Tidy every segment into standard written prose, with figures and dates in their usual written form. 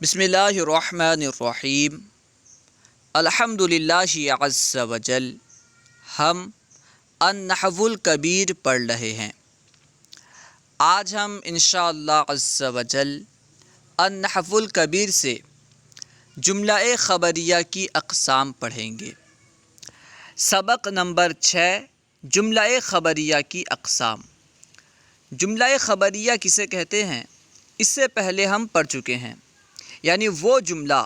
بسم اللہ الرحمن الرحیم الحمدللہ عز وجل۔ ہم النحو الکبیر پڑھ رہے ہیں۔ آج ہم انشاءاللہ عز وجل النحو الکبیر سے جملہ خبریہ کی اقسام پڑھیں گے۔ سبق نمبر 6، جملہ خبریہ کی اقسام۔ جملہ خبریہ کسے کہتے ہیں، اس سے پہلے ہم پڑھ چکے ہیں، یعنی وہ جملہ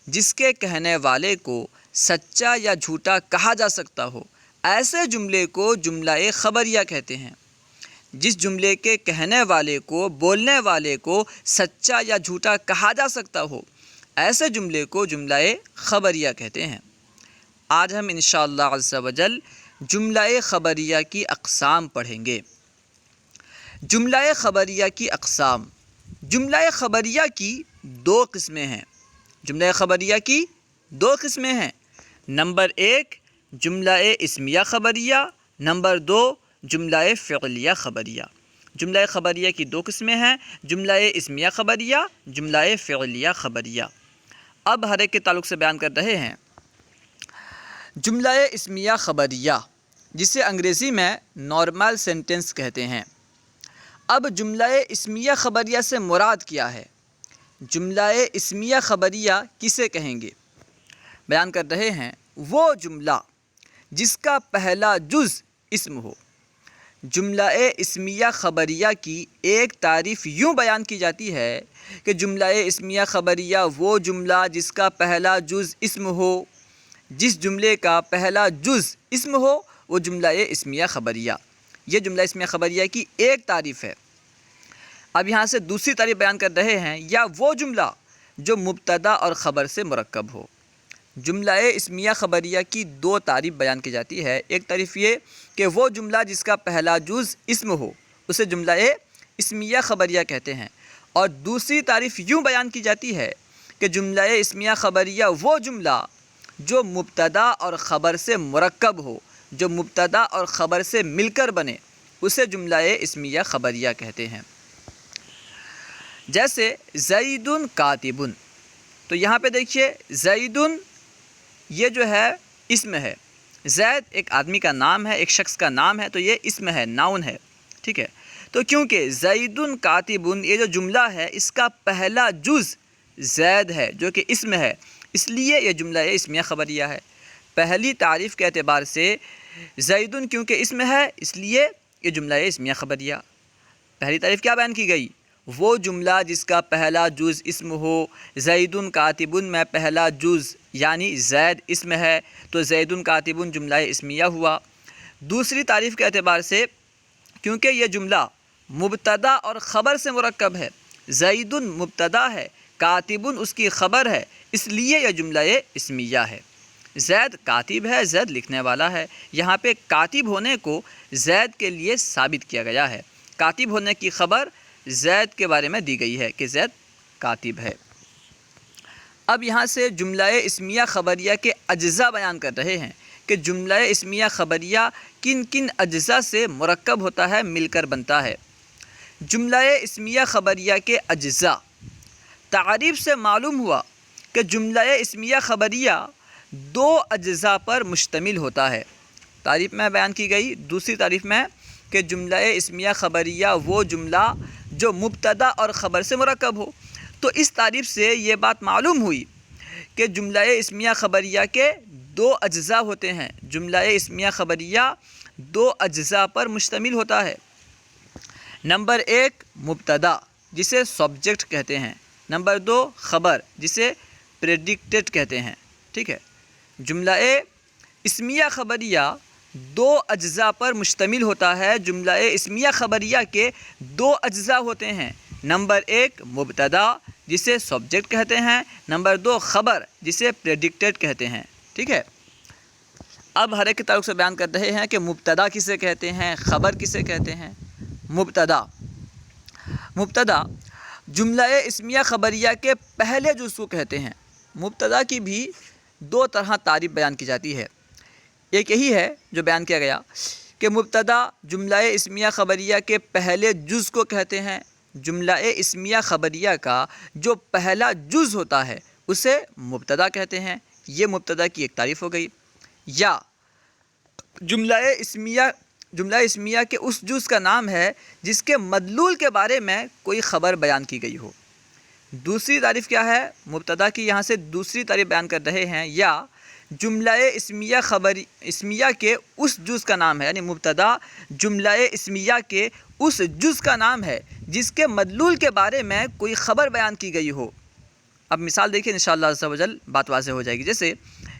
جس کے کہنے والے کو سچا یا جھوٹا کہا جا سکتا ہو، ایسے جملے کو جملہ خبریہ کہتے ہیں۔ جس جملے کے کہنے والے کو، بولنے والے کو سچا یا جھوٹا کہا جا سکتا ہو، ایسے جملے کو جملہ خبریہ کہتے ہیں۔ آج ہم انشاءاللہ عز وجل جملہ خبریہ کی اقسام پڑھیں گے۔ جملہ خبریہ کی اقسام۔ جملہ خبریہ کی دو قسمیں ہیں۔ جملہ خبریہ کی دو قسمیں ہیں۔ نمبر 1 جملہ اسمیہ خبریہ، نمبر 2 جملہ فعلیہ خبریہ۔ جملہ خبریہ کی دو قسمیں ہیں، جملہ اسمیہ خبریہ، جملہ فعلیہ خبریہ۔ اب ہر ایک کے تعلق سے بیان کر رہے ہیں۔ جملہ اسمیہ خبریہ، جسے انگریزی میں نارمل سینٹنس کہتے ہیں۔ اب جملہ اسمیہ خبریہ سے مراد کیا ہے؟ جملہ اسمیہ خبریہ کسے کہیں گے؟ بیان کر رہے ہیں، وہ جملہ جس کا پہلا جز اسم ہو۔ جملہ اسمیہ خبریہ کی ایک تعریف یوں بیان کی جاتی ہے کہ جملہ اسمیہ خبریہ وہ جملہ جس کا پہلا جز اسم ہو۔ جس جملے کا پہلا جز اسم ہو وہ جملہ اسمیہ خبریہ۔ یہ جملہ اسمیہ خبریہ کی ایک تعریف ہے۔ اب یہاں سے دوسری تعریف بیان کر رہے ہیں، یا وہ جملہ جو مبتدا اور خبر سے مرکب ہو۔ جملہ اسمیہ خبریہ کی دو تعریف بیان کی جاتی ہے۔ ایک تعریف یہ کہ وہ جملہ جس کا پہلا جز اسم ہو، اسے جملہ اسمیہ خبریہ کہتے ہیں، اور دوسری تعریف یوں بیان کی جاتی ہے کہ جملہ اسمیہ خبریہ وہ جملہ جو مبتدا اور خبر سے مرکب ہو، جو مبتدا اور خبر سے مل کر بنے، اسے جملہ اسمیہ خبریہ کہتے ہیں۔ جیسے زید کاتب، تو یہاں پہ دیکھیے زید یہ جو ہے اسم ہے۔ زید ایک آدمی کا نام ہے، ایک شخص کا نام ہے، تو یہ اسم ہے، ناؤن ہے، ٹھیک ہے۔ تو کیونکہ زید کاتب یہ جو جملہ ہے، اس کا پہلا جز زید ہے جو کہ اسم ہے، اس لیے یہ جملہ اسمیہ خبریہ ہے۔ پہلی تعریف کے اعتبار سے زید کیونکہ اسم ہے، اس لیے یہ جملہ اسمیہ خبریہ۔ پہلی تعریف کیا بیان کی گئی؟ وہ جملہ جس کا پہلا جز اسم ہو۔ زید کاتب میں پہلا جز یعنی زید اسم ہے، تو زید کاتب جملہ اسمیہ ہوا۔ دوسری تعریف کے اعتبار سے کیونکہ یہ جملہ مبتدا اور خبر سے مرکب ہے، زید مبتدا ہے، کاتب اس کی خبر ہے، اس لیے یہ جملہ اسمیہ ہے۔ زید کاتب ہے، زید لکھنے والا ہے۔ یہاں پہ کاتب ہونے کو زید کے لیے ثابت کیا گیا ہے۔ کاتب ہونے کی خبر زید کے بارے میں دی گئی ہے کہ زید کاتب ہے۔ اب یہاں سے جملہ اسمیہ خبریہ کے اجزاء بیان کر رہے ہیں کہ جملہ اسمیہ خبریہ کن کن اجزاء سے مرکب ہوتا ہے، مل کر بنتا ہے۔ جملہ اسمیہ خبریہ کے اجزاء۔ تعریف سے معلوم ہوا کہ جملہ اسمیہ خبریہ دو اجزاء پر مشتمل ہوتا ہے۔ تعریف میں بیان کی گئی، دوسری تعریف میں کہ جملہ اسمیہ خبریہ وہ جملہ جو مبتدا اور خبر سے مرکب ہو۔ تو اس تعریف سے یہ بات معلوم ہوئی کہ جملہ اسمیہ خبریہ کے دو اجزاء ہوتے ہیں۔ جملہ اسمیہ خبریہ دو اجزاء پر مشتمل ہوتا ہے۔ نمبر 1 مبتدا جسے سبجیکٹ کہتے ہیں، نمبر 2 خبر جسے پریڈکیٹ کہتے ہیں، ٹھیک ہے۔ جملہ اسمیہ خبریہ دو اجزاء پر مشتمل ہوتا ہے۔ جملہ اسمیہ خبریہ کے دو اجزاء ہوتے ہیں، نمبر 1 مبتدا جسے سبجیکٹ کہتے ہیں، نمبر 2 خبر جسے پریڈکیٹ کہتے ہیں، ٹھیک ہے۔ اب ہر ایک کے تعلق سے بیان کر رہے ہیں کہ مبتدا کسے کہتے ہیں، خبر کسے کہتے ہیں۔ مبتدا جملہ اسمیہ خبریہ کے پہلے جز کو کہتے ہیں۔ مبتدا کی بھی دو طرح تعریف بیان کی جاتی ہے۔ ایک یہی ہے جو بیان کیا گیا کہ مبتدا جملہ اسمیہ خبریہ کے پہلے جز کو کہتے ہیں، جملہ اسمیہ خبریہ کا جو پہلا جز ہوتا ہے اسے مبتدا کہتے ہیں۔ یہ مبتدا کی ایک تعریف ہو گئی۔ یا جملہ اسمیہ کے اس جز کا نام ہے جس کے مدلول کے بارے میں کوئی خبر بیان کی گئی ہو۔ دوسری تعریف کیا ہے؟ مبتدا کی یہاں سے دوسری تعریف بیان کر رہے ہیں۔ یا جملہ اسمیہ کے اس جز کا نام ہے، یعنی مبتدا جملہ اسمیہ کے اس جز کا نام ہے جس کے مدلول کے بارے میں کوئی خبر بیان کی گئی ہو۔ اب مثال دیکھیں انشاءاللہ عز و جل بات واضح ہو جائے گی۔ جیسے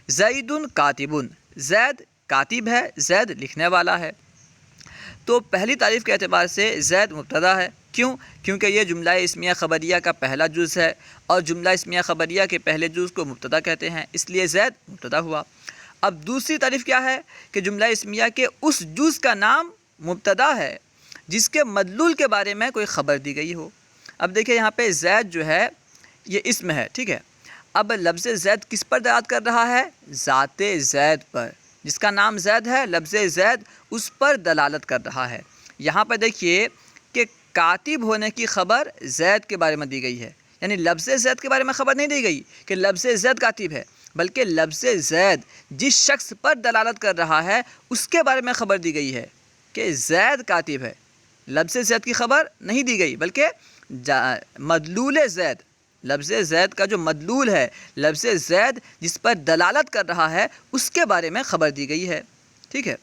زید کاتب، زید کاتب ہے، زید لکھنے والا ہے۔ تو پہلی تعریف کے اعتبار سے زید مبتدا ہے۔ کیوں؟ کیونکہ یہ جملہ اسمیہ خبریہ کا پہلا جز ہے، اور جملہ اسمیہ خبریہ کے پہلے جز کو مبتدا کہتے ہیں، اس لیے زید مبتدا ہوا۔ اب دوسری تعریف کیا ہے کہ جملہ اسمیہ کے اس جز کا نام مبتدا ہے جس کے مدلول کے بارے میں کوئی خبر دی گئی ہو۔ اب دیکھیں یہاں پہ زید جو ہے یہ اسم ہے، ٹھیک ہے۔ اب لفظ زید کس پر دلالت کر رہا ہے؟ ذات زید پر، جس کا نام زید ہے، لفظ زید اس پر دلالت کر رہا ہے۔ یہاں پر دیکھیے کہ کاتب ہونے کی خبر زید کے بارے میں دی گئی ہے، یعنی لفظ زید کے بارے میں خبر نہیں دی گئی کہ لفظ زید کاتب ہے، بلکہ لفظ زید جس شخص پر دلالت کر رہا ہے اس کے بارے میں خبر دی گئی ہے کہ زید کاتب ہے۔ لفظ زید کی خبر نہیں دی گئی، بلکہ مدلول زید، لفظ زید کا جو مدلول ہے، لفظ زید جس پر دلالت کر رہا ہے اس کے بارے میں خبر دی گئی ہے، ٹھیک ہے۔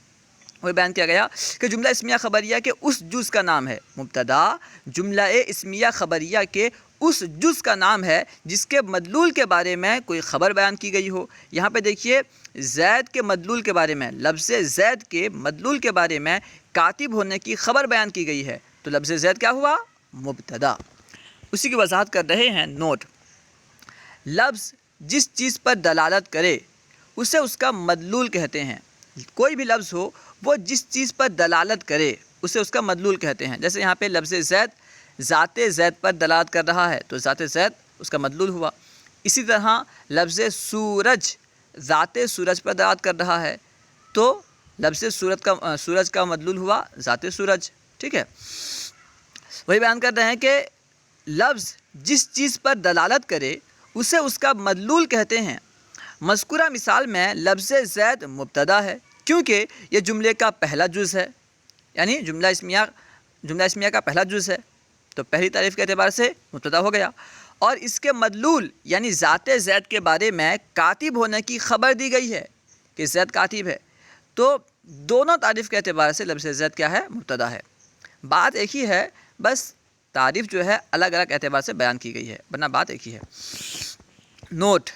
وہ بیان کیا گیا کہ جملہ اسمیہ خبریہ کے اس جز کا نام ہے مبتدا، جملہ اسمیہ خبریہ کے اس جز کا نام ہے جس کے مدلول کے بارے میں کوئی خبر بیان کی گئی ہو۔ یہاں پہ دیکھیے زید کے مدلول کے بارے میں، لفظ زید کے مدلول کے بارے میں کاتب ہونے کی خبر بیان کی گئی ہے، تو لفظ زید کیا ہوا؟ مبتدا۔ اسی کی وضاحت کر رہے ہیں۔ نوٹ: لفظ جس چیز پر دلالت کرے اسے اس کا مدلول کہتے ہیں۔ کوئی بھی لفظ ہو وہ جس چیز پر دلالت کرے اسے اس کا مدلول کہتے ہیں۔ جیسے یہاں پہ لفظ زید ذات زید پر دلالت کر رہا ہے تو ذات زید اس کا مدلول ہوا۔ اسی طرح لفظ سورج ذات سورج پر دلالت کر رہا ہے تو لفظ سورج کا مدلول ہوا ذات سورج، ٹھیک ہے۔ وہی بیان کر رہے ہیں کہ لفظ جس چیز پر دلالت کرے اسے اس کا مدلول کہتے ہیں۔ مذکورہ مثال میں لفظ زید مبتدا ہے کیونکہ یہ جملے کا پہلا جز ہے، یعنی جملہ اسمیہ کا پہلا جز ہے، تو پہلی تعریف کے اعتبار سے مبتدا ہو گیا، اور اس کے مدلول یعنی ذات زید کے بارے میں کاتب ہونے کی خبر دی گئی ہے کہ زید کاتب ہے، تو دونوں تعریف کے اعتبار سے لفظ زید کیا ہے؟ مبتدا ہے۔ بات ایک ہی ہے، بس تعریف جو ہے الگ الگ اعتبار سے بیان کی گئی ہے، ورنہ بات ایک ہی ہے۔ نوٹ: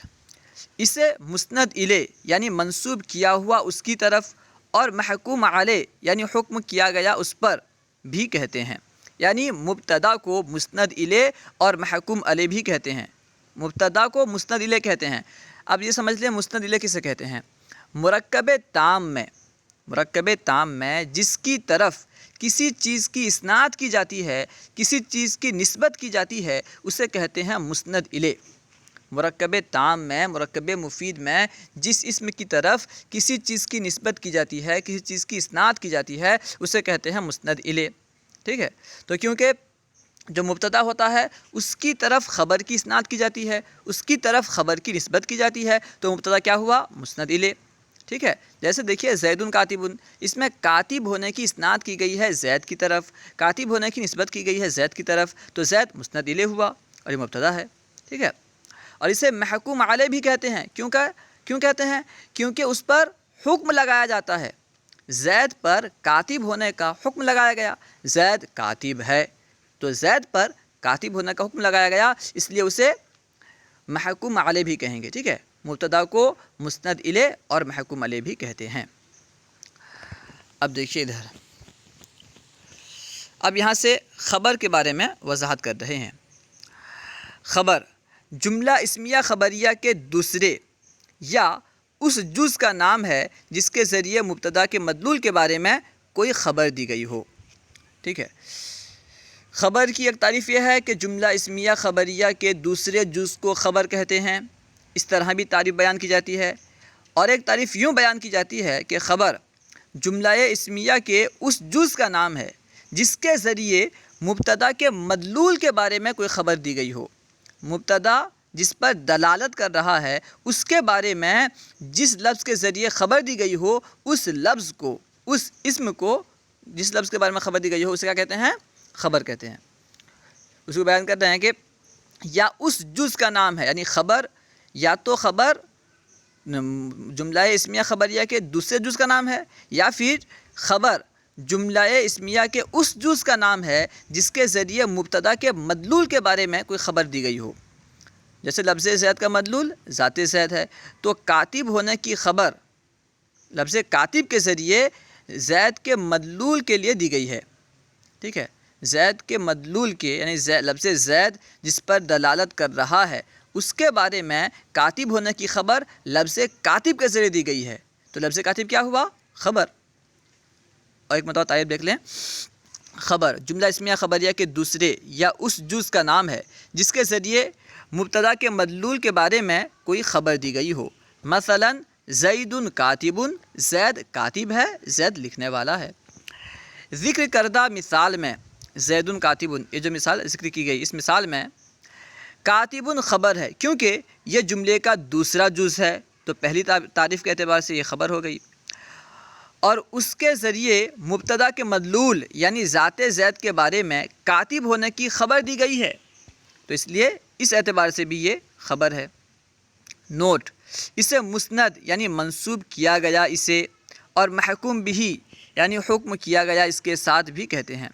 اسے مسند الیہ یعنی منسوب کیا ہوا اس کی طرف، اور محکوم علیہ یعنی حکم کیا گیا اس پر بھی کہتے ہیں، یعنی مبتدا کو مسند الیہ اور محکوم علیہ بھی کہتے ہیں۔ مبتدا کو مسند الیہ کہتے ہیں۔ اب یہ سمجھ لیں مسند الیہ کسے کہتے ہیں؟ مرکب تام میں جس کی طرف کسی چیز کی اسناد کی جاتی ہے، کسی چیز کی نسبت کی جاتی ہے، اسے کہتے ہیں مسند الیہ۔ مرکب تام میں، مرکب مفید میں جس اسم کی طرف کسی چیز کی نسبت کی جاتی ہے، کسی چیز کی اسناد کی جاتی ہے، اسے کہتے ہیں مسند الیہ، ٹھیک ہے۔ تو کیونکہ جو مبتدا ہوتا ہے اس کی طرف خبر کی اسناد کی جاتی ہے، اس کی طرف خبر کی نسبت کی جاتی ہے، تو مبتدا کیا ہوا؟ مسند الیہ، ٹھیک ہے۔ جیسے دیکھیے زید کاتب، اس میں کاتب ہونے کی اسناد کی گئی ہے زید کی طرف، کاتب ہونے کی نسبت کی گئی ہے زید کی طرف، تو زید مسند الیہ ہوا اور یہ مبتدا ہے، ٹھیک ہے۔ اور اسے محکوم علیہ بھی کہتے ہیں۔ کیوں کہتے ہیں؟ کیونکہ اس پر حکم لگایا جاتا ہے، زید پر کاتب ہونے کا حکم لگایا گیا، زید کاتب ہے تو زید پر کاتب ہونے کا حکم لگایا گیا، اس لیے اسے محکوم علیہ بھی کہیں گے، ٹھیک ہے۔ مبتدا کو مسند الیہ اور محکوم علیہ بھی کہتے ہیں۔ اب دیکھیے ادھر، اب یہاں سے خبر کے بارے میں وضاحت کر رہے ہیں۔ خبر جملہ اسمیہ خبریہ کے دوسرے یا اس جز کا نام ہے جس کے ذریعے مبتدا کے مدلول کے بارے میں کوئی خبر دی گئی ہو، ٹھیک ہے۔ خبر کی ایک تعریف یہ ہے کہ جملہ اسمیہ خبریہ کے دوسرے جز کو خبر کہتے ہیں، اس طرح بھی تعریف بیان کی جاتی ہے۔ اور ایک تعریف یوں بیان کی جاتی ہے کہ خبر جملہ اسمیہ کے اس جز کا نام ہے جس کے ذریعے مبتدا کے مدلول کے بارے میں کوئی خبر دی گئی ہو، مبتدا جس پر دلالت کر رہا ہے اس کے بارے میں جس لفظ کے ذریعے خبر دی گئی ہو، اس لفظ کو، اس اسم کو، جس لفظ کے بارے میں خبر دی گئی ہو اسے کیا کہتے ہیں؟ خبر کہتے ہیں۔ اس کو بیان کرتے ہیں کہ یا اس جز کا نام ہے، یعنی خبر یا تو خبر جملہ اسمیہ خبریہ کے دوسرے جز کا نام ہے، یا پھر خبر جملہ اسمیہ کے اس جز کا نام ہے جس کے ذریعے مبتدا کے مدلول کے بارے میں کوئی خبر دی گئی ہو۔ جیسے لفظ زید کا مدلول ذات زید ہے، تو کاتب ہونے کی خبر لفظ کاتب کے ذریعے زید کے مدلول کے لیے دی گئی ہے، ٹھیک ہے۔ زید کے مدلول کے یعنی لفظ زید جس پر دلالت کر رہا ہے اس کے بارے میں کاتب ہونے کی خبر لفظ کاتب کے ذریعے دی گئی ہے، تو لفظ کاتب کیا ہوا؟ خبر۔ اور ایک مرتبہ تعریف دیکھ لیں، خبر جملہ اسمیہ خبریہ کے دوسرے یا اس جز کا نام ہے جس کے ذریعے مبتدا کے مدلول کے بارے میں کوئی خبر دی گئی ہو۔ مثلا زید کاتب، زید کاتب ہے، زید لکھنے والا ہے۔ ذکر کردہ مثال میں زید کاتب، یہ جو مثال ذکر کی گئی اس مثال میں کاتب خبر ہے، کیونکہ یہ جملے کا دوسرا جز ہے، تو پہلی تعریف کے اعتبار سے یہ خبر ہو گئی، اور اس کے ذریعے مبتدا کے مدلول یعنی ذات زید کے بارے میں کاتب ہونے کی خبر دی گئی ہے، تو اس لیے اس اعتبار سے بھی یہ خبر ہے۔ نوٹ: اسے مسند یعنی منسوب کیا گیا اسے، اور محکوم بھی یعنی حکم کیا گیا اس کے ساتھ بھی کہتے ہیں۔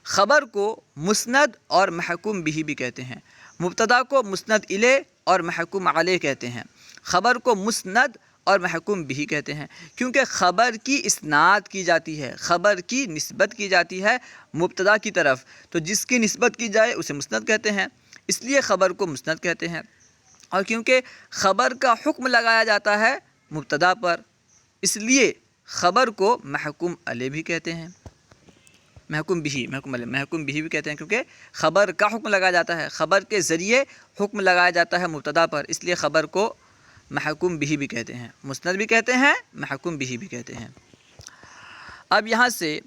خبر کو مسند اور محکوم بھی کہتے ہیں۔ مبتدا کو مسند الیہ اور محکوم علیہ کہتے ہیں۔ خبر کو مسند اور محکوم بھی کہتے ہیں، کیونکہ خبر کی اسناد کی جاتی ہے، خبر کی نسبت کی جاتی ہے مبتدا کی طرف، تو جس کی نسبت کی جائے اسے مسند کہتے ہیں، اس لیے خبر کو مسند کہتے ہیں۔ اور کیونکہ خبر کا حکم لگایا جاتا ہے مبتدا پر، اس لیے خبر کو محکوم علیہ بھی کہتے ہیں، محکوم بھی کہتے ہیں، کیونکہ خبر کا حکم لگایا جاتا ہے، خبر کے ذریعے حکم لگایا جاتا ہے مبتدا پر، اس لیے خبر کو محکوم بھی کہتے ہیں، مسند بھی کہتے ہیں، محکوم بھی کہتے ہیں۔ اب یہاں سے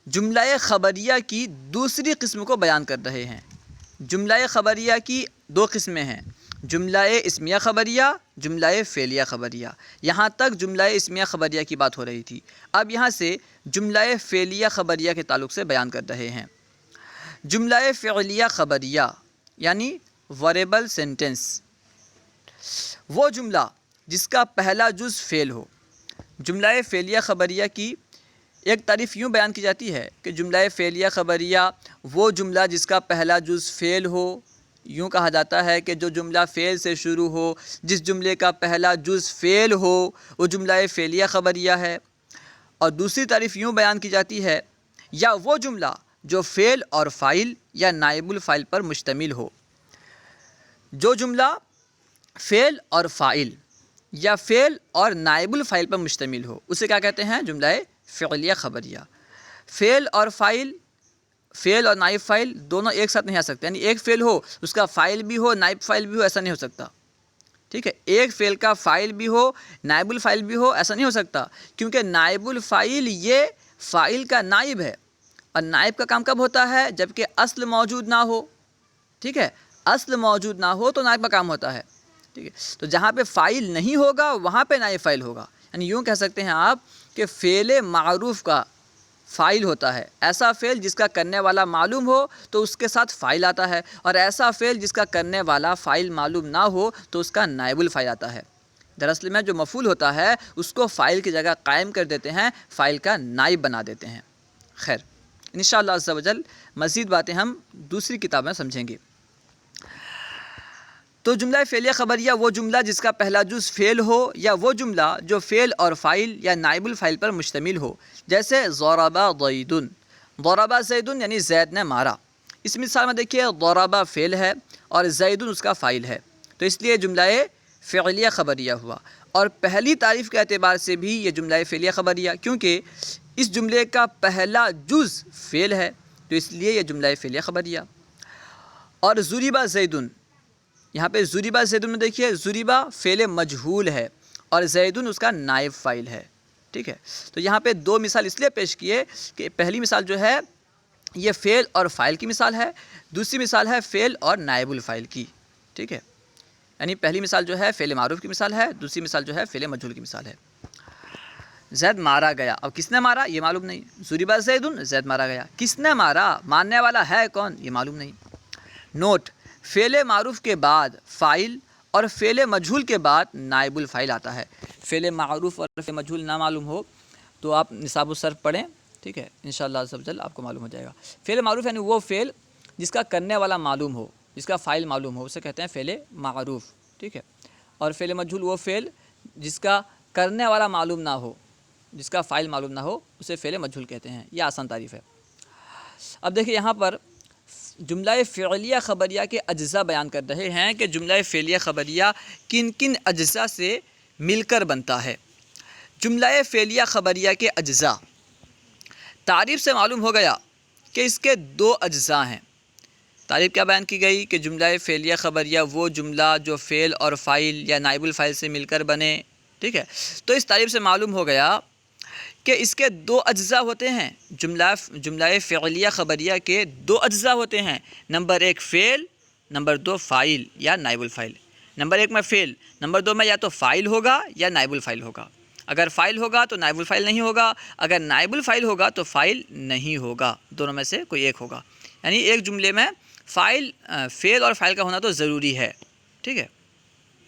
جملہ خبریہ کی دوسری قسم کو بیان کر رہے ہیں۔ جملہ خبریہ کی دو قسمیں ہیں، جملہ اسمیہ خبریہ، جملہ فعلیہ خبریہ۔ یہاں تک جملہ اسمیہ خبریہ کی بات ہو رہی تھی، اب یہاں سے جملہ فعلیہ خبریہ کے تعلق سے بیان کر رہے ہیں۔ جملہ فعلیہ خبریہ یعنی وربل سینٹنس، وہ جملہ جس کا پہلا جز فعل ہو۔ جملہ فعلیہ خبریہ کی ایک تعریف یوں بیان کی جاتی ہے کہ جملہ فعلیہ خبریہ وہ جملہ جس کا پہلا جز فعل ہو، یوں کہا جاتا ہے کہ جو جملہ فعل سے شروع ہو، جس جملے کا پہلا جز فعل ہو وہ جملہ فعلیہ خبریہ ہے۔ اور دوسری تعریف یوں بیان کی جاتی ہے، یا وہ جملہ جو فعل اور فاعل یا نائب الفاعل پر مشتمل ہو۔ جو جملہ فعل اور فاعل یا فعل اور نائب الفاعل پر مشتمل ہو اسے کیا کہتے ہیں؟ جملہ فعلیہ خبریہ۔ فعل اور فاعل، فعل اور نائب فاعل دونوں ایک ساتھ نہیں آ سکتے، یعنی ایک فعل ہو اس کا فاعل بھی ہو نائب فاعل بھی ہو، ایسا نہیں ہو سکتا، ٹھیک ہے۔ ایک فعل کا فاعل بھی ہو نائب الفاعل بھی ہو، ایسا نہیں ہو سکتا، کیونکہ نائب الفاعل یہ فاعل کا نائب ہے، اور نائب کا کام کب ہوتا ہے؟ جب کہ اصل موجود نہ ہو، ٹھیک ہے، اصل موجود نہ ہو تو نائب کا کام ہوتا ہے، ٹھیک ہے۔ تو جہاں پہ فاعل نہیں ہوگا وہاں پہ نائب فاعل ہوگا، یعنی یوں کہہ سکتے ہیں آپ کہ فعل معروف کا فاعل ہوتا ہے، ایسا فعل جس کا کرنے والا معلوم ہو تو اس کے ساتھ فاعل آتا ہے، اور ایسا فعل جس کا کرنے والا فاعل معلوم نہ ہو تو اس کا نائب الفاعل آتا ہے۔ دراصل میں جو مفعول ہوتا ہے اس کو فاعل کی جگہ قائم کر دیتے ہیں، فاعل کا نائب بنا دیتے ہیں۔ خیر، انشاءاللہ عز و جل مزید باتیں ہم دوسری کتاب میں سمجھیں گے۔ تو جملہ فعلیہ خبریہ وہ جملہ جس کا پہلا جز فعل ہو، یا وہ جملہ جو فعل اور فاعل یا نائب الفاعل پر مشتمل ہو، جیسے ضرب زید، ضرب زید یعنی زید نے مارا۔ اس مثال میں دیکھیے ضرب فعل ہے اور زید اس کا فاعل ہے، تو اس لیے جملہ فعلیہ خبریہ ہوا۔ اور پہلی تعریف کے اعتبار سے بھی یہ جملہ فعلیہ خبریہ، کیونکہ اس جملے کا پہلا جز فعل ہے، تو اس لیے یہ جملہ فعلیہ خبریہ۔ اور ضرب زید، یہاں پہ ضرب زید میں دیکھیے ضرب فعل مجہول ہے اور زید اس کا نائب فاعل ہے، ٹھیک ہے۔ تو یہاں پہ دو مثال اس لیے پیش کیے کہ پہلی مثال جو ہے یہ فعل اور فاعل کی مثال ہے. دوسری مثال ہے فعل اور نائب الفاعل کی. ٹھیک ہے، یعنی پہلی مثال جو ہے فعل معروف کی مثال ہے، دوسری مثال جو ہے فعل مجہول کی مثال ہے. زید مارا گیا. اب کس نے مارا یہ معلوم نہیں. ضرب زید، زید مارا گیا. کس نے مارا، مارنے والا ہے کون یہ معلوم نہیں. نوٹ: فعل معروف کے بعد فاعل اور فعل مجہول کے بعد نائب الفاعل آتا ہے. فعل معروف اور فعل مجہول نہ معلوم ہو تو آپ نصاب الصرف پڑھیں. ٹھیک ہے، انشاءاللہ عز و جل آپ کو معلوم ہو جائے گا. فعل معروف یعنی وہ فعل جس کا کرنے والا معلوم ہو، جس کا فاعل معلوم ہو، اسے کہتے ہیں فعل معروف. ٹھیک ہے، اور فعل مجہول وہ فعل جس کا کرنے والا معلوم نہ ہو، جس کا فاعل معلوم نہ ہو، اسے فعل مجہول کہتے ہیں. یہ آسان تعریف ہے. اب دیکھیں یہاں پر جملہ فعلیہ خبریہ کے اجزاء بیان کر رہے ہیں کہ جملہ فعلیہ خبریہ کن کن اجزاء سے مل کر بنتا ہے. جملہ فعلیہ خبریہ کے اجزاء. تعریف سے معلوم ہو گیا کہ اس کے دو اجزاء ہیں. تعریف کیا بیان کی گئی کہ جملہ فعلیہ خبریہ وہ جملہ جو فعل اور فاعل یا نائب الفاعل سے مل کر بنے. ٹھیک ہے، تو اس تعریف سے معلوم ہو گیا کہ اس کے دو اجزاء ہوتے ہیں. جملہ فعلیہ خبریہ کے دو اجزاء ہوتے ہیں. نمبر ایک فعل، نمبر دو فاعل یا نائب الفاعل. نمبر ایک میں فعل، نمبر دو میں یا تو فاعل ہوگا یا نائب الفاعل ہوگا. اگر فاعل ہوگا تو نائب الفاعل نہیں ہوگا، اگر نائب الفاعل ہوگا تو فاعل نہیں ہوگا. دونوں میں سے کوئی ایک ہوگا. یعنی ایک جملے میں فعل اور فاعل کا ہونا تو ضروری ہے. ٹھیک ہے،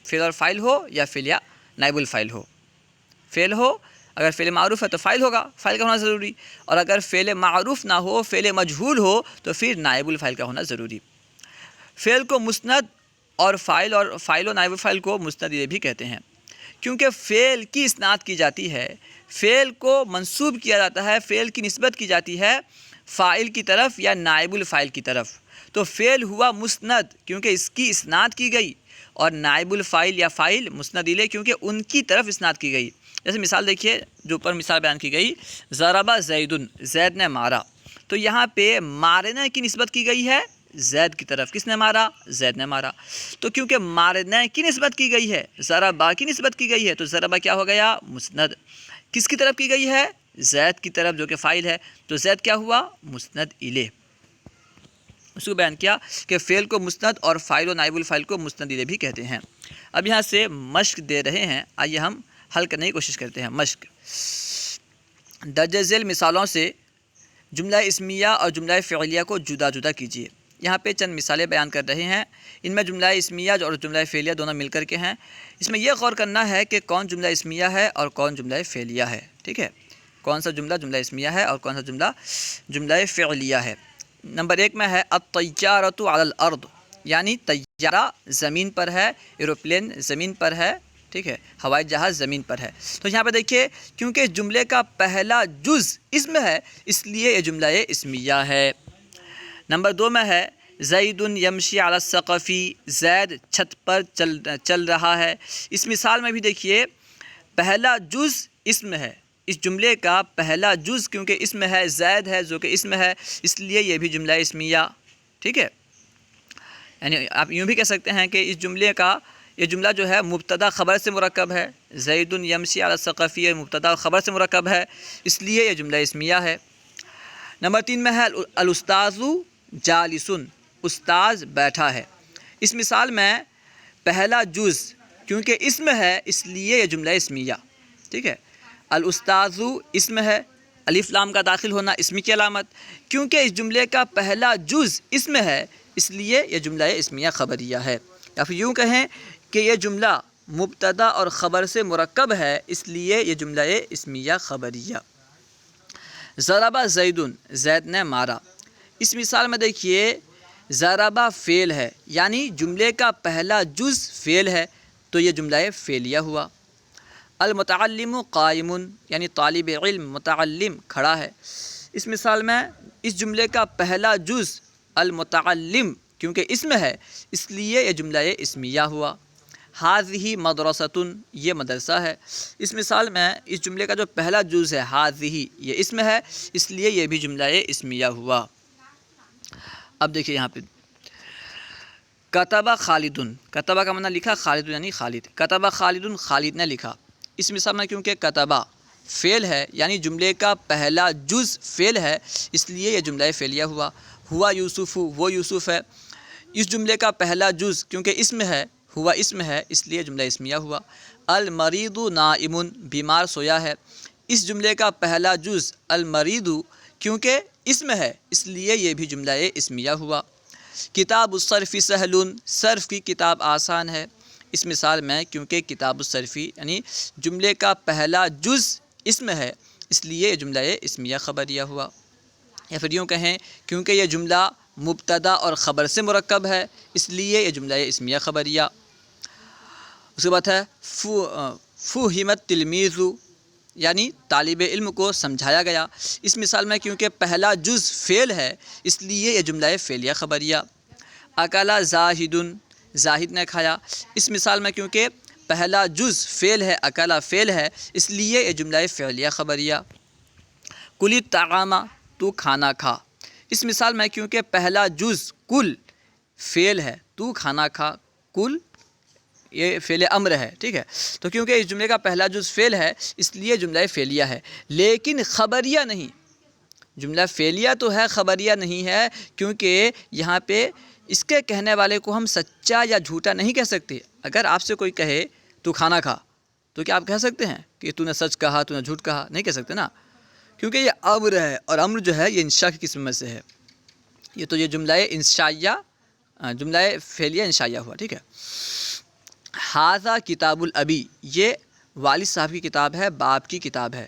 فعل اور فاعل ہو یا فعل یا نائب الفاعل ہو. فعل ہو، اگر فعل معروف ہے تو فاعل ہوگا، فاعل کا ہونا ضروری. اور اگر فعل معروف نہ ہو، فعل مجہول ہو تو پھر نائب الفاعل کا ہونا ضروری. فعل کو مسند اور فاعل و نائب الفاعل کو مسند یہ بھی کہتے ہیں کیونکہ فعل کی اسناد کی جاتی ہے، فعل کو منسوب کیا جاتا ہے، فعل کی نسبت کی جاتی ہے فاعل کی طرف یا نائب الفاعل کی طرف. تو فعل ہوا مسند کیونکہ اس کی اسناد کی گئی، اور نائب الفاعل یا فاعل مسند الیہ کیونکہ ان کی طرف اسناد کی گئی. جیسے مثال دیکھیے، جو اوپر مثال بیان کی گئی، ضرب زید، زید نے مارا. تو یہاں پہ مارنے کی نسبت کی گئی ہے زید کی طرف. کس نے مارا؟ زید نے مارا. تو کیونکہ مارنے کی نسبت کی گئی ہے، ضربہ کی نسبت کی گئی ہے، تو ضربہ کیا ہو گیا؟ مسند. کس کی طرف کی گئی ہے؟ زید کی طرف جو کہ فاعل ہے. تو زید کیا ہوا؟ مسند الیہ. اس کو بیان کیا کہ فعل کو مسند اور فاعل و نائب الفاعل کو مسند الیہ بھی کہتے ہیں. اب یہاں سے مشق دے رہے ہیں، آئیے ہم حل کرنے کی کوشش کرتے ہیں. مشق: درج ذیل مثالوں سے جملہ اسمیہ اور جملہ فعلیہ کو جدا جدا کیجیے. یہاں پہ چند مثالیں بیان کر رہے ہیں. ان میں جملہ اسمیہ اور جملہ فعلیہ دونوں مل کر کے ہیں. اس میں یہ غور کرنا ہے کہ کون جملہ اسمیہ ہے اور کون جملہ فعلیہ ہے. ٹھیک ہے، کون سا جملہ جملہ اسمیہ ہے اور کون سا جملہ جملہ فعلیہ ہے. نمبر ایک میں ہے الطیارۃ علی الارض، یعنی طیارہ زمین پر ہے، ایروپلین زمین پر ہے. ٹھیک ہے، ہوائی جہاز زمین پر ہے. تو یہاں پہ دیکھیے کیونکہ اس جملے کا پہلا جز اسم ہے اس لیے یہ جملہ اسمیہ ہے. نمبر دو میں ہے زید یمشی علی السقف، زید چھت پر چل رہا ہے. اس مثال میں بھی دیکھیے پہلا جز اسم ہے. اس جملے کا پہلا جز کیونکہ اسم ہے، زید ہے جو کہ اسم ہے، اس لیے یہ بھی جملہ اسمیہ. ٹھیک ہے، یعنی آپ یوں بھی کہہ سکتے ہیں کہ اس جملے کا یہ جملہ جو ہے مبتدا خبر سے مرکب ہے. زید یمشی علی السقف یہ مبتدا خبر سے مرکب ہے، اس لیے یہ جملہ اسمیہ ہے. نمبر تین میں ہے الاستاذ جالس، استاذ بیٹھا ہے. اس مثال میں پہلا جز کیونکہ اسم ہے اس لیے یہ جملہ اسمیہ. ٹھیک ہے، الاستاذ اسم ہے، الف لام کا داخل ہونا اسم کی علامت. کیونکہ اس جملے کا پہلا جز اسم ہے اس لیے یہ جملہ اسمیہ خبریہ ہے. یا پھر یوں کہیں کہ یہ جملہ مبتدا اور خبر سے مرکب ہے اس لیے یہ جملہ اسمیہ خبریہ. ضرب زید، زید نے مارا. اس مثال میں دیکھیے ضربہ فعل ہے، یعنی جملے کا پہلا جز فعل ہے تو یہ جملہ فعلیہ ہوا. المتعلم قائم، یعنی طالب علم متعلم کھڑا ہے. اس مثال میں اس جملے کا پہلا جز المتعلم کیونکہ اسم ہے اس لیے یہ جملہ اسمیہ ہوا. ہاذہ مدرسۃ، یہ مدرسہ ہے. اس مثال میں اس جملے کا جو پہلا جز ہے ہاذہ یہ اسم ہے اس لیے یہ بھی جملہ اسمیہ ہوا. اب دیکھیے یہاں پہ کتب خالد، کتبہ کا معنی لکھا خالد یعنی خالد. کتب خالد، خالد نے لکھا. اس مثال میں کیونکہ کتبہ فعل ہے، یعنی جملے کا پہلا جز فعل ہے، اس لیے یہ جملہ فعلیہ ہوا۔ ہوا یوسف، وہ یوسف ہے، اس جملے کا پہلا جز کیونکہ اسم ہے، ہوا اسم ہے، اس لیے جملہ اسمیہ ہوا۔ المریض نائم، بیمار سویا ہے، اس جملے کا پہلا جز المریض کیونکہ اسم ہے، اس لیے یہ بھی جملہ اسمیہ ہوا۔ کتاب الصرف سہل، صرف کی کتاب آسان ہے، اس مثال میں کیونکہ کتاب الصرف یعنی جملے کا پہلا جز اسم ہے، اس لیے یہ جملہ اسمیہ خبریہ ہوا۔ یا پھر یوں کہیں کیونکہ یہ جملہ مبتدا اور خبر سے مرکب ہے، اس لیے یہ جملہ اسمیہ خبریہ۔ اس کے بعد ہے فُہِمَ التِّلْمِیذُ، یعنی طالب علم کو سمجھایا گیا، اس مثال میں کیونکہ پہلا جز فعل ہے، اس لیے یہ جملہ فعلیہ خبریہ۔ اکلا زاہد، زاہد نے کھایا، اس مثال میں کیونکہ پہلا جز فعل ہے، اکلا فعل ہے، اس لیے یہ جملہ فعلیہ خبریہ۔ کل الطعام، تو کھانا کھا، اس مثال میں کیونکہ پہلا جز کل فعل ہے، تو کھانا کھا، کل یہ فعل امر ہے، ٹھیک ہے، تو کیونکہ اس جملے کا پہلا جز فعل ہے، اس لیے جملہ فعلیہ ہے، لیکن خبریہ نہیں۔ جملہ فعلیہ تو ہے، خبریہ نہیں ہے، کیونکہ یہاں پہ اس کے کہنے والے کو ہم سچا یا جھوٹا نہیں کہہ سکتے۔ اگر آپ سے کوئی کہے تو کھانا کھا، تو کیا آپ کہہ سکتے ہیں کہ تو نے سچ کہا، تو نے جھوٹ کہا؟ نہیں کہہ سکتے نا، کیونکہ یہ امر ہے، اور امر جو ہے یہ انشاء کی قسم میں سے ہے، یہ تو یہ جملہ انشائیہ، جملہ فعلیہ انشائیہ ہوا، ٹھیک ہے۔ ھذا کتاب الابی، یہ والد صاحب کی کتاب ہے، باپ کی کتاب ہے،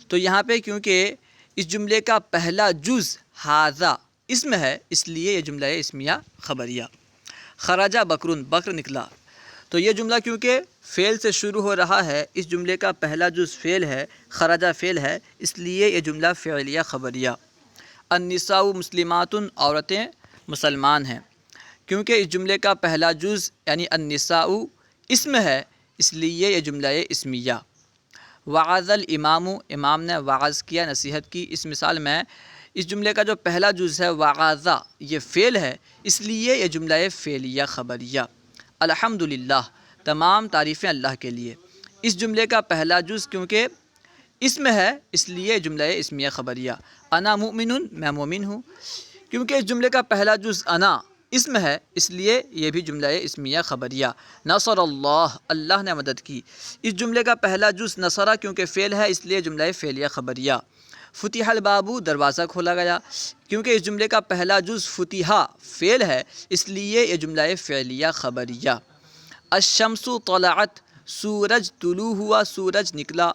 تو یہاں پہ کیونکہ اس جملے کا پہلا جز ھذا اسم ہے، اس لیے یہ جملہ اسمیہ خبریہ۔ خرج بکر، بکر نکلا، تو یہ جملہ کیونکہ فعل سے شروع ہو رہا ہے، اس جملے کا پہلا جز فعل ہے، خرج فعل ہے، اس لیے یہ جملہ فعلیہ خبریہ۔ النساء مسلمات، عورتیں مسلمان ہیں، کیونکہ اس جملے کا پہلا جز یعنی النساء اسم ہے، اس لیے یہ جملہ اسمیہ۔ وعظ الامام، امام نے وعظ کیا، نصیحت کی، اس مثال میں اس جملے کا جو پہلا جز ہے وعظ، یہ فعل ہے، اس لیے یہ جملہ فعلیہ خبریہ۔ الحمدللہ، تمام تعریفیں اللہ کے لیے، اس جملے کا پہلا جز کیونکہ اسم ہے، اس لیے جملہ اسمیہ خبریہ۔ انا مؤمن، میں مومن ہوں، کیونکہ اس جملے کا پہلا جز انا اسم ہے، اس لیے یہ بھی جملہ اسمیہ خبریہ۔ نصر اللہ، اللہ نے مدد کی، اس جملے کا پہلا جز نصرہ کیونکہ فعل ہے، اس لیے جملہ فعلیہ خبریہ۔ فتح الباب، دروازہ کھولا گیا، کیونکہ اس جملے کا پہلا جز فتح فعل ہے، اس لیے یہ جملہ فعلیہ خبریہ۔ الشمس طلعت، سورج طلوع ہوا، سورج نکلا،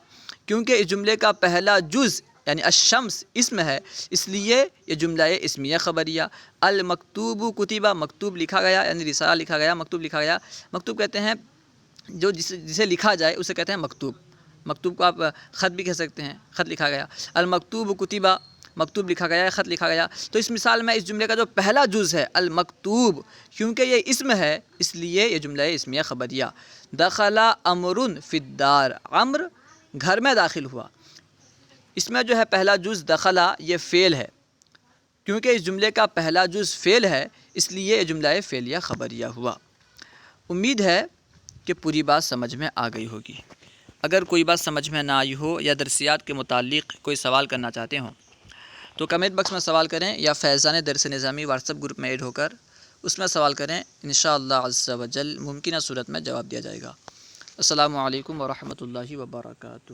کیونکہ اس جملے کا پہلا جز یعنی الشمس اسم ہے، اس لیے یہ جملہ اسمیہ خبریہ۔ المکتوب کتبہ، مکتوب لکھا گیا، یعنی رسالہ لکھا گیا، مکتوب لکھا گیا، مکتوب کہتے ہیں جو جسے لکھا جائے اسے کہتے ہیں مکتوب، مکتوب کو آپ خط بھی کہہ سکتے ہیں، خط لکھا گیا۔ المکتوب کتبہ، مکتوب لکھا گیا، خط لکھا گیا، تو اس مثال میں اس جملے کا جو پہلا جز ہے المکتوب کیونکہ یہ اسم ہے، اس لیے یہ جملہ اسمیہ خبریہ۔ دخل عمر فی الدار، عمر گھر میں داخل ہوا، اس میں جو ہے پہلا جز دخلا یہ فعل ہے، کیونکہ اس جملے کا پہلا جز فعل ہے، اس لیے یہ جملہ فعلیہ خبریہ ہوا۔ امید ہے کہ پوری بات سمجھ میں آ گئی ہوگی۔ اگر کوئی بات سمجھ میں نہ آئی ہو یا درسیات کے متعلق کوئی سوال کرنا چاہتے ہوں تو کمنٹ باکس میں سوال کریں، یا فیضان درس نظامی واٹس ایپ گروپ میں ایڈ ہو کر اس میں سوال کریں، انشاءاللہ عز و جل ممکنہ صورت میں جواب دیا جائے گا۔ السلام علیکم ورحمۃ اللہ وبرکاتہ۔